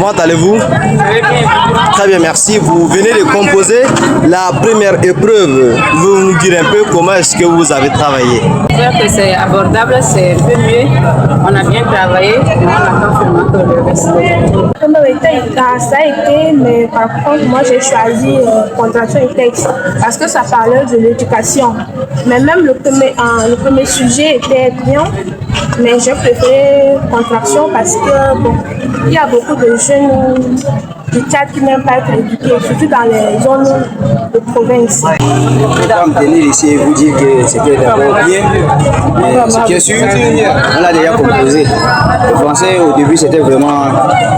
comment allez-vous? Très bien, merci. Vous venez de composer la première épreuve. Vous nous direz un peu comment est-ce que vous avez travaillé? J'espère que c'est abordable, c'est un peu mieux. On a bien travaillé, mais on attend seulement que le reste. Ça a été, mais par contre, moi j'ai choisi contraction et texte parce que ça parlait de l'éducation. Mais même le premier sujet était bien, mais j'ai préféré contraction parce que bon, il y a beaucoup de jeunes du Tchad qui n'aiment pas être éduqués, surtout dans les zones de province. Je ne vais pas me tenir ici et vous dire que c'était d'abord bien, mais ce qui est sûr, on l'a déjà composé. Le français au début c'était vraiment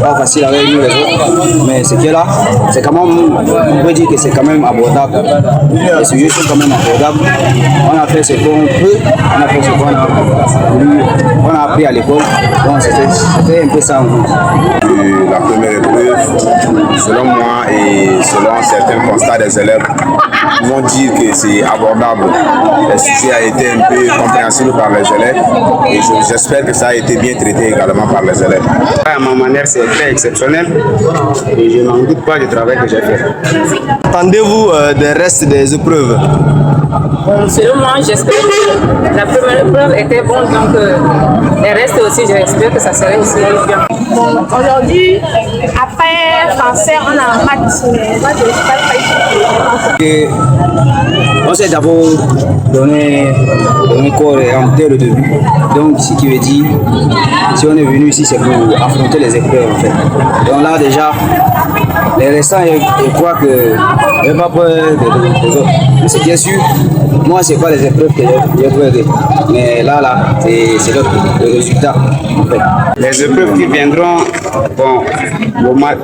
pas facile avec nous les autres, mais ce qui est là, c'est quand même, on peut dire que c'est quand même abordable. Les sujets sont quand même abordables. On a fait ce qu'on peut, on a fait ce qu'on a voulu, on a appris à l'école, donc c'était un peu ça en fait. La première épreuve, selon moi et selon certains constats des élèves, vont dire que c'est abordable. Le sujet a été un peu compréhensible par les élèves et j'espère que ça a été bien traité également par les élèves. À ma manière, c'est très exceptionnel et je n'en doute pas du travail que j'ai fait. Attendez-vous des restes des épreuves? Selon moi, j'espère que la première épreuve était bonne, donc les restes aussi, j'espère que ça serait aussi bien. Bon, aujourd'hui, après français, on a maths, mais moi je ne suis pas On s'est d'abord donné corps et en terre au début. Donc, ce qui veut dire, si on est venu ici, c'est pour affronter les épreuves en fait. Donc là, déjà, les restants, je crois que je n'ai pas peur des autres. Ce qui est sûr, moi, ce n'est pas les épreuves que j'ai peur. Mais là, c'est le résultat en fait. Les épreuves qui viendront, bon,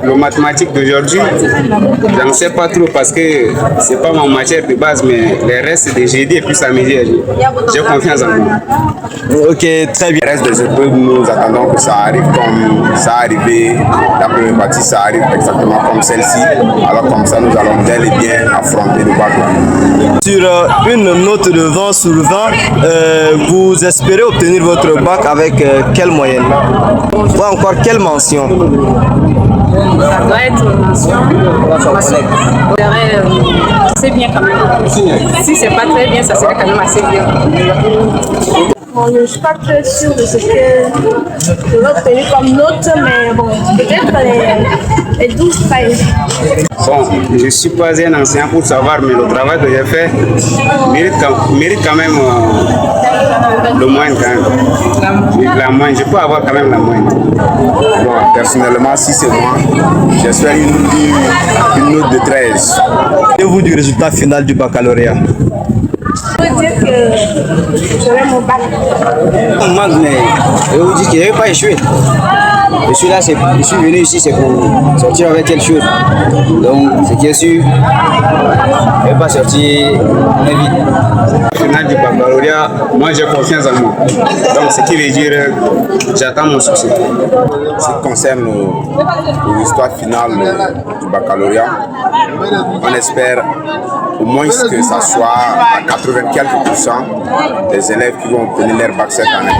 le mathématique d'aujourd'hui, je ne sais pas trop parce que c'est pas ma matière de base, mais les restes des GD et puis samedi, j'ai confiance en moi. Ok, très bien. Les restes des épreuves, nous attendons que ça arrive comme ça arrivé. La première partie, ça arrive exactement comme celle-ci. Alors comme ça, nous allons bel et bien affronter le bac. Sur une note de 20 sur 20, vous espérez obtenir votre bac avec quelle moyenne? Ou encore quelle mention? Ça doit être une mention. C'est bien quand même. Si c'est pas très bien, ça serait quand même assez bien. Bon, je ne suis pas très sûre de ce que je vais obtenir comme note, mais bon, peut-être les 12-13. Bon, je ne suis pas un enseignant pour savoir, mais le travail que j'ai fait mérite quand même le moyen quand même. La moyenne, je peux avoir quand même la moyenne. Bon, personnellement, si c'est moi, j'espère une note de 13. Et vous du résultat final du baccalauréat? Je peux dire que j'aurai mon bac. Mais je vous dis que je n'ai pas échoué. Je suis là, je suis venu ici, c'est pour sortir avec quelque chose. Donc, ce qui est sûr, je ne vais pas sortir vite. Au final du baccalauréat, moi j'ai confiance en moi. Donc, ce qui veut dire, j'attends mon succès. Ce qui concerne l'histoire finale du baccalauréat, on espère au moins que ça soit à 80 quelques % des élèves qui vont obtenir leur bac cette année.